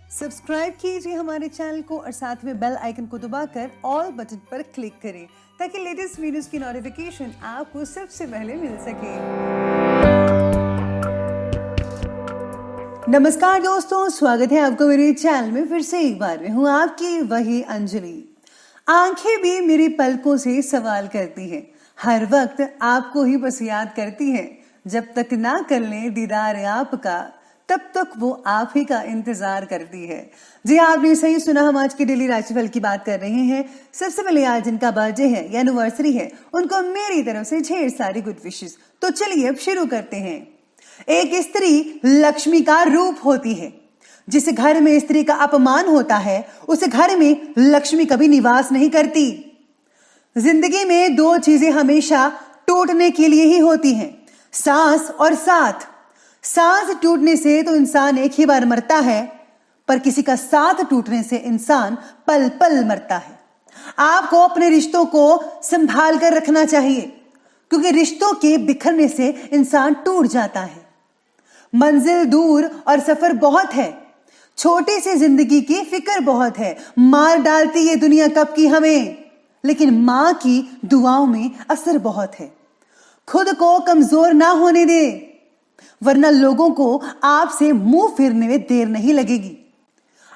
Subscribe कीजिए हमारे channel को और साथ में बेल आइकन को दबाकर ऑल बटन पर क्लिक करें ताकि लेटेस्ट वीडियोस की नोटिफिकेशन आपको सबसे पहले मिल सके। नमस्कार दोस्तों, स्वागत है आपको मेरे चैनल में फिर से एक बार। मैं हूँ आपकी वही अंजलि। आंखें भी मेरी पलकों से सवाल करती हैं, हर वक्त आपको ही बस याद करती हैं। जब तक ना कर लें दीदार आपका तब तक वो आप ही का इंतजार करती है। जी आपने सही सुना, हम आज की डेली राशिफल की बात कर रहे हैं। सबसे पहले आज जिनका बर्थडे है या एनिवर्सरी है उनको मेरी तरफ से ढेर सारी गुड विशेस। तो चलिए अब शुरू करते हैं। एक स्त्री लक्ष्मी का रूप होती है। जिस घर में स्त्री का अपमान होता है उस घर में लक्ष्मी कभी निवास नहीं करती। जिंदगी में दो चीजें हमेशा टूटने के लिए ही होती हैं, सांस और साथ। सांस टूटने से तो इंसान एक ही बार मरता है, पर किसी का साथ टूटने से इंसान पल पल मरता है। आपको अपने रिश्तों को संभाल कर रखना चाहिए, क्योंकि रिश्तों के बिखरने से इंसान टूट जाता है। मंजिल दूर और सफर बहुत है, छोटी सी जिंदगी की फिक्र बहुत है। मार डालती ये दुनिया कब की हमें, लेकिन मां की दुआओं में असर बहुत है। खुद को कमजोर ना होने दे, वरना लोगों को आपसे मुंह फेरने में देर नहीं लगेगी।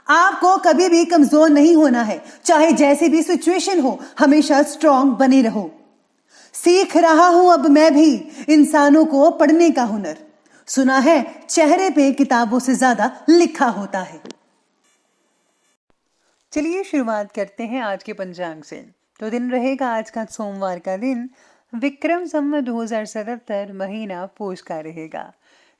आपको कभी भी कमजोर नहीं होना है, चाहे जैसी भी सिचुएशन हो, हमेशा स्ट्रांग बने रहो। सीख रहा हूं अब मैं भी इंसानों को पढ़ने का हुनर। सुना है चेहरे पे किताबों से ज्यादा लिखा होता है। चलिए शुरुआत करते हैं आज के पंचांग से। तो दिन रहेगा आज का सोमवार का दिन, विक्रम संवत 2077 महीना पोष का रहेगा।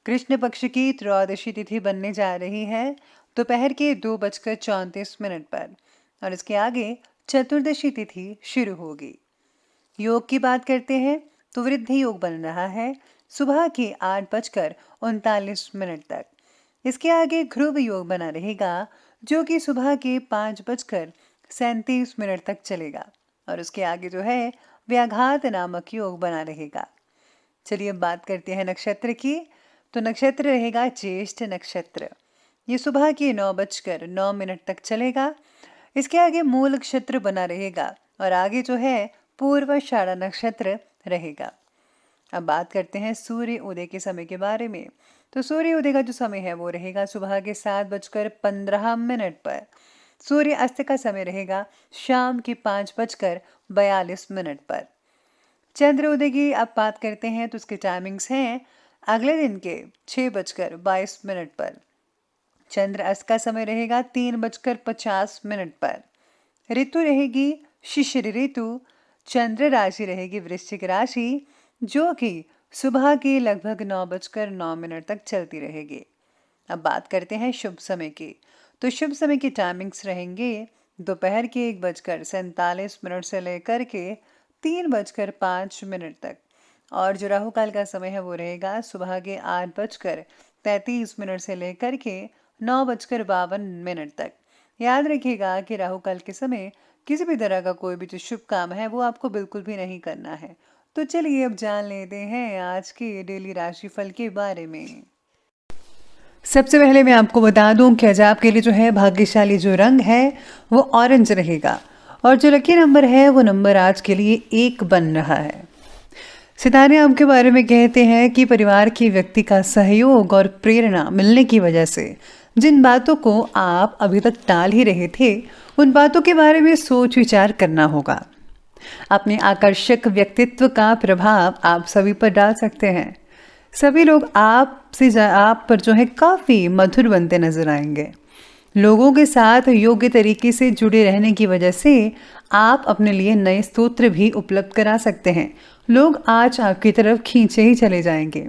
कृष्ण पक्ष की त्रयोदशी तिथि बनने जा रही है दोपहर के 2:34 पर, और इसके आगे चतुर्दशी तिथि शुरू होगी। योग की बात करते हैं तो वृद्धि योग बन रहा है सुबह के 8:39 तक। इसके आगे ध्रुव योग बना रहेगा जो कि सुबह के 5:37 तक चलेगा, और उसके आगे जो है व्याघात नामक योग बना रहेगा। चलिए अब बात करते हैं नक्षत्र की। तो नक्षत्र रहेगा ज्येष्ठ नक्षत्र। ये सुबह के 9:09 तक चलेगा। इसके आगे मूल नक्षत्र बना रहेगा और आगे जो है पूर्वाषाढ़ा नक्षत्र रहेगा। अब बात करते हैं सूर्य उदय के समय के बारे में। तो सूर्य उदय का जो समय है वो रहेगा सुबह के 7:15 पर। सूर्य अस्त का समय रहेगा शाम के 5:42 पर। चंद्र उदय की अब बात करते हैं तो उसके टाइमिंग्स हैं अगले दिन के 6:22 पर। चंद्र अस्त का समय रहेगा 3:50 पर। ऋतु रहेगी शिशिर ऋतु। चंद्र राशि रहेगी वृश्चिक राशि, जो कि सुबह के लगभग 9:09 तक चलती रहेगी। अब बात करते हैं शुभ समय की। तो शुभ समय की टाइमिंग्स रहेंगे दोपहर के 1:47 से लेकर के 3:05 तक, और जो राहु काल का समय है वो रहेगा सुबह के 8:33 से लेकर के 9:52 तक। याद रखिएगा कि राहु काल के समय किसी भी तरह का कोई भी जो शुभ काम है वो आपको बिल्कुल भी नहीं करना है। तो चलिए अब जान लेते हैं आज के डेली राशिफल के बारे में। सबसे पहले मैं आपको बता दूं कि आज आपके लिए जो है भाग्यशाली जो रंग है वो ऑरेंज रहेगा, और जो लकी नंबर है वो नंबर आज के लिए 1 बन रहा है। सितारे आपके बारे में कहते हैं कि परिवार के व्यक्ति का सहयोग और प्रेरणा मिलने की वजह से जिन बातों को आप अभी तक टाल ही रहे थे उन बातों के बारे में सोच विचार करना होगा। अपने आकर्षक व्यक्तित्व का प्रभाव आप सभी पर डाल सकते हैं। सभी लोग आप पर जो है काफ़ी मधुर बनते नजर आएंगे। लोगों के साथ योग्य तरीके से जुड़े रहने की वजह से आप अपने लिए नए स्तोत्र भी उपलब्ध करा सकते हैं। लोग आज आपकी तरफ खींचे ही चले जाएंगे।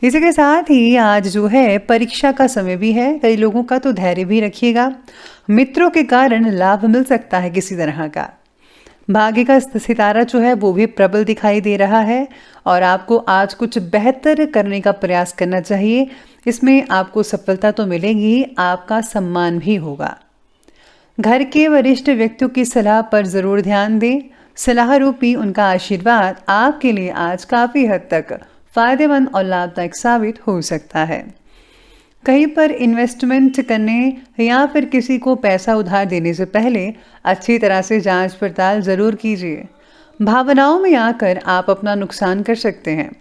इसी के साथ ही आज जो है परीक्षा का समय भी है। कई लोगों का तो धैर्य भी रखिएगा। मित्रों के कारण लाभ मिल सकता है किसी तरह का। भाग्य का सितारा जो है वो भी प्रबल दिखाई दे रहा है, और आपको आज कुछ बेहतर करने का प्रयास करना चाहिए। इसमें आपको सफलता तो मिलेगी, आपका सम्मान भी होगा। घर के वरिष्ठ व्यक्तियों की सलाह पर जरूर ध्यान दें। सलाह रूपी उनका आशीर्वाद आपके लिए आज काफी हद तक फायदेमंद और लाभदायक साबित हो सकता है। कहीं पर इन्वेस्टमेंट करने या फिर किसी को पैसा उधार देने से पहले अच्छी तरह से जांच पड़ताल ज़रूर कीजिए। भावनाओं में आकर आप अपना नुकसान कर सकते हैं।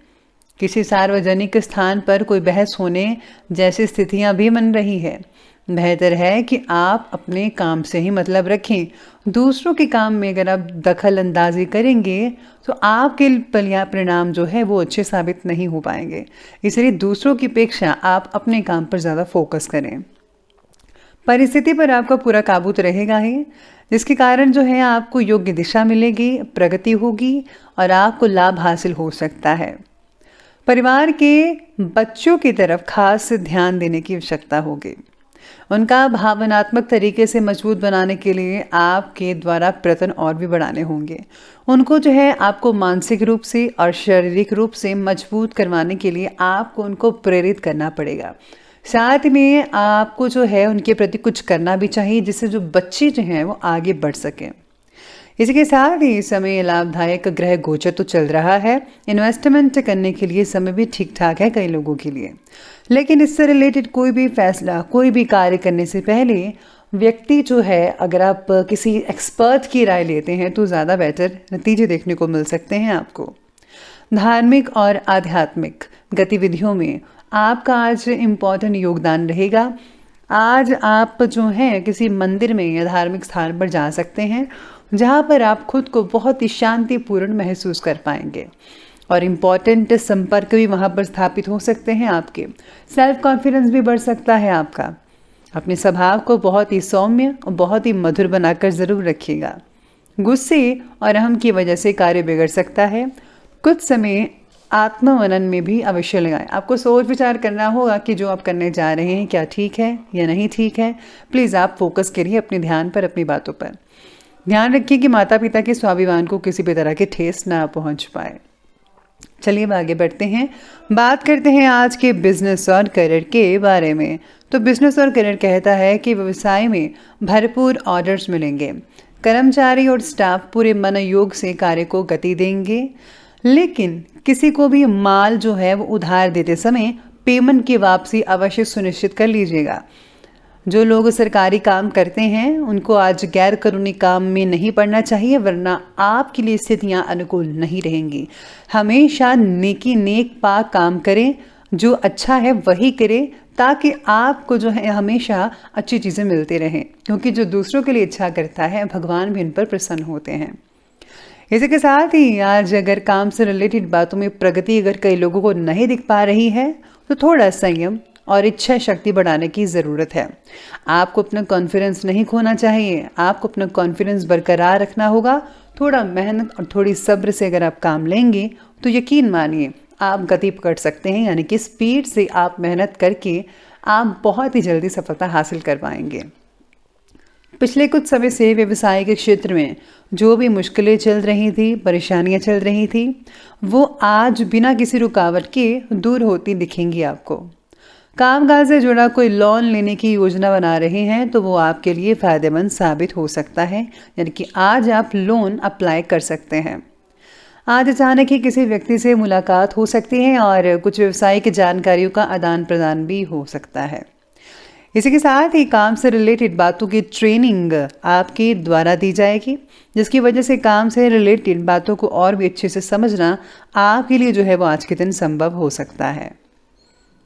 किसी सार्वजनिक स्थान पर कोई बहस होने जैसी स्थितियां भी बन रही है। बेहतर है कि आप अपने काम से ही मतलब रखें। दूसरों के काम में अगर आप दखल अंदाजी करेंगे तो आपके परिणाम जो है वो अच्छे साबित नहीं हो पाएंगे। इसलिए दूसरों की अपेक्षा आप अपने काम पर ज़्यादा फोकस करें। परिस्थिति पर आपका पूरा काबू तो रहेगा ही, जिसके कारण जो है आपको योग्य दिशा मिलेगी, प्रगति होगी और आपको लाभ हासिल हो सकता है। परिवार के बच्चों की तरफ खास ध्यान देने की आवश्यकता होगी। उनका भावनात्मक तरीके से मजबूत बनाने के लिए आपके द्वारा प्रयत्न और भी बढ़ाने होंगे। उनको जो है आपको मानसिक रूप से और शारीरिक रूप से मजबूत करवाने के लिए आपको उनको प्रेरित करना पड़ेगा। साथ में आपको जो है उनके प्रति कुछ करना भी चाहिए, जिससे जो बच्चे जो हैं वो आगे बढ़ सकें। इसके साथ ही समय लाभदायक ग्रह गोचर तो चल रहा है। इन्वेस्टमेंट करने के लिए समय भी ठीक ठाक है कई लोगों के लिए, लेकिन इससे रिलेटेड कोई भी फैसला, कोई भी कार्य करने से पहले व्यक्ति जो है, अगर आप किसी एक्सपर्ट की राय लेते हैं तो ज़्यादा बेटर नतीजे देखने को मिल सकते हैं आपको। धार्मिक और आध्यात्मिक गतिविधियों में आपका आज इम्पोर्टेंट योगदान रहेगा। आज आप जो हैं किसी मंदिर में या धार्मिक स्थान पर जा सकते हैं, जहाँ पर आप खुद को बहुत ही शांतिपूर्ण महसूस कर पाएंगे और इम्पॉर्टेंट संपर्क भी वहाँ पर स्थापित हो सकते हैं आपके। सेल्फ कॉन्फिडेंस भी बढ़ सकता है आपका। अपने स्वभाव को बहुत ही सौम्य और बहुत ही मधुर बनाकर ज़रूर रखिएगा। गुस्से और अहम की वजह से कार्य बिगड़ सकता है। कुछ समय आत्ममनन में भी अवश्य लगाएं। आपको सोच विचार करना होगा कि जो आप करने जा रहे हैं क्या ठीक है या नहीं ठीक है। प्लीज़ आप फोकस करिए अपने ध्यान पर, अपनी बातों पर। ध्यान रखिए कि माता पिता के स्वाभिमान को किसी भी तरह की ठेस ना पहुंच पाए। चलिए अब आगे बढ़ते हैं, बात करते हैं आज के बिजनेस और करियर के बारे में। तो बिजनेस और करियर कहता है कि व्यवसाय में भरपूर ऑर्डर्स मिलेंगे। कर्मचारी और स्टाफ पूरे मनोयोग से कार्य को गति देंगे, लेकिन किसी को भी माल जो है वो उधार देते समय पेमेंट की वापसी अवश्य सुनिश्चित कर लीजिएगा। जो लोग सरकारी काम करते हैं उनको आज गैर कानूनी काम में नहीं पड़ना चाहिए, वरना आपके लिए स्थितियां अनुकूल नहीं रहेंगी। हमेशा नेक पाक काम करें, जो अच्छा है वही करें, ताकि आपको जो है हमेशा अच्छी चीज़ें मिलती रहें, क्योंकि जो दूसरों के लिए अच्छा करता है भगवान भी इन पर प्रसन्न होते हैं। इसी के साथ ही आज अगर काम से रिलेटेड बातों में प्रगति अगर कई लोगों को नहीं दिख पा रही है तो थोड़ा संयम और इच्छा शक्ति बढ़ाने की ज़रूरत है। आपको अपना कॉन्फिडेंस नहीं खोना चाहिए, आपको अपना कॉन्फिडेंस बरकरार रखना होगा। थोड़ा मेहनत और थोड़ी सब्र से अगर आप काम लेंगे तो यकीन मानिए आप गति पकड़ सकते हैं, यानी कि स्पीड से आप मेहनत करके आप बहुत ही जल्दी सफलता हासिल कर पाएंगे। पिछले कुछ समय से व्यवसाय के क्षेत्र में जो भी मुश्किलें चल रही थी, परेशानियां चल रही थी, वो आज बिना किसी रुकावट के दूर होती दिखेंगी आपको। कामकाज से जुड़ा कोई लोन लेने की योजना बना रहे हैं तो वो आपके लिए फ़ायदेमंद साबित हो सकता है, यानी कि आज आप लोन अप्लाई कर सकते हैं। आज अचानक ही किसी व्यक्ति से मुलाकात हो सकती है और कुछ व्यावसायिक जानकारियों का आदान प्रदान भी हो सकता है। इसी के साथ ही काम से रिलेटेड बातों की ट्रेनिंग आपके द्वारा दी जाएगी, जिसकी वजह से काम से रिलेटेड बातों को और भी अच्छे से समझना आपके लिए जो है वो आज के दिन संभव हो सकता है।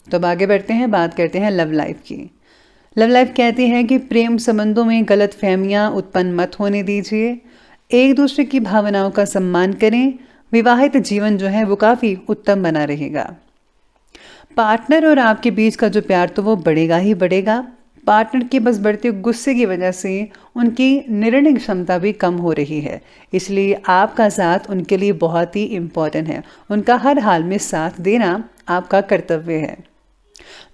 तो अब आगे बढ़ते हैं, बात करते हैं लव लाइफ की। लव लाइफ कहती है कि प्रेम संबंधों में गलत फहमियाँ उत्पन्न मत होने दीजिए, एक दूसरे की भावनाओं का सम्मान करें। विवाहित जीवन जो है वो काफ़ी उत्तम बना रहेगा। पार्टनर और आपके बीच का जो प्यार तो वो बढ़ेगा ही बढ़ेगा। पार्टनर के बस बढ़ते गुस्से की वजह से उनकी निर्णय क्षमता भी कम हो रही है, इसलिए आपका साथ उनके लिए बहुत ही इम्पोर्टेंट है। उनका हर हाल में साथ देना आपका कर्तव्य है।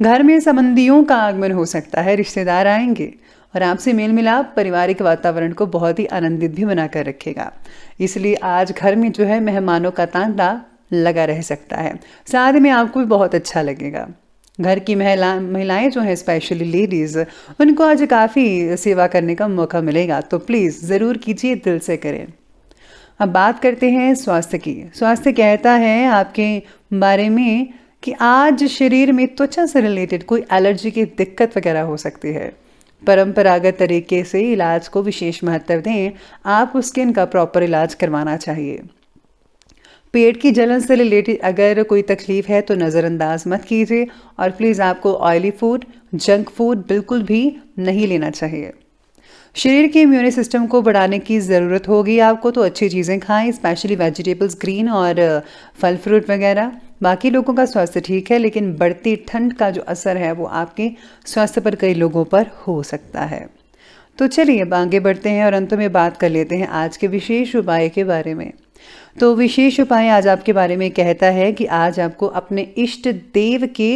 घर में संबंधियों का आगमन हो सकता है, रिश्तेदार आएंगे और आपसे मेल मिलाप पारिवारिक वातावरण को बहुत ही आनंदित भी बनाकर रखेगा। इसलिए आज घर में जो है मेहमानों का तांता लगा रह सकता है। साथ में आपको भी बहुत अच्छा लगेगा। घर की महिलाएं जो हैं, स्पेशली लेडीज़, उनको आज काफ़ी सेवा करने का मौका मिलेगा, तो प्लीज़ ज़रूर कीजिए, दिल से करें। अब बात करते हैं स्वास्थ्य की। स्वास्थ्य कहता है आपके बारे में कि आज शरीर में त्वचा से रिलेटेड कोई एलर्जी की दिक्कत वगैरह हो सकती है। परंपरागत तरीके से इलाज को विशेष महत्व दें, आपको स्किन का प्रॉपर इलाज करवाना चाहिए। पेट की जलन से रिलेटेड अगर कोई तकलीफ है तो नज़रअंदाज मत कीजिए और प्लीज़ आपको ऑयली फूड, जंक फूड बिल्कुल भी नहीं लेना चाहिए। शरीर के इम्यून सिस्टम को बढ़ाने की ज़रूरत होगी आपको, तो अच्छी चीज़ें खाएं, स्पेशली वेजिटेबल्स, ग्रीन और फल फ्रूट वगैरह। बाकी लोगों का स्वास्थ्य ठीक है, लेकिन बढ़ती ठंड का जो असर है वो आपके स्वास्थ्य पर कई लोगों पर हो सकता है। तो चलिए अब आगे बढ़ते हैं और अंत में बात कर लेते हैं आज के विशेष उपाय के बारे में। तो विशेष उपाय आज आपके बारे में कहता है कि आज आपको अपने इष्ट देव के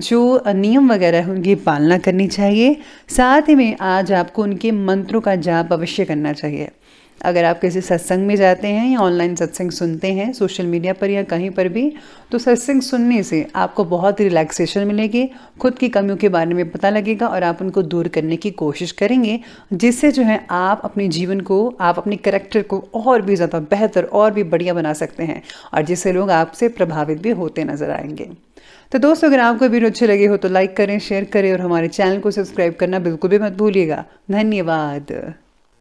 जो नियम वगैरह हैं उनकी पालना करनी चाहिए। साथ ही में आज आपको उनके मंत्रों का जाप अवश्य करना चाहिए। अगर आप किसी सत्संग में जाते हैं या ऑनलाइन सत्संग सुनते हैं सोशल मीडिया पर या कहीं पर भी, तो सत्संग सुनने से आपको बहुत रिलैक्सेशन मिलेगी, खुद की कमियों के बारे में पता लगेगा और आप उनको दूर करने की कोशिश करेंगे, जिससे जो है आप अपने जीवन को, आप अपने करैक्टर को और भी ज़्यादा बेहतर और भी बढ़िया बना सकते हैं और जिससे लोग आपसे प्रभावित भी होते नजर आएंगे। तो दोस्तों, अगर आपको वीडियो अच्छे लगे हो तो लाइक करें, शेयर करें और हमारे चैनल को सब्सक्राइब करना बिल्कुल भी मत भूलिएगा। धन्यवाद।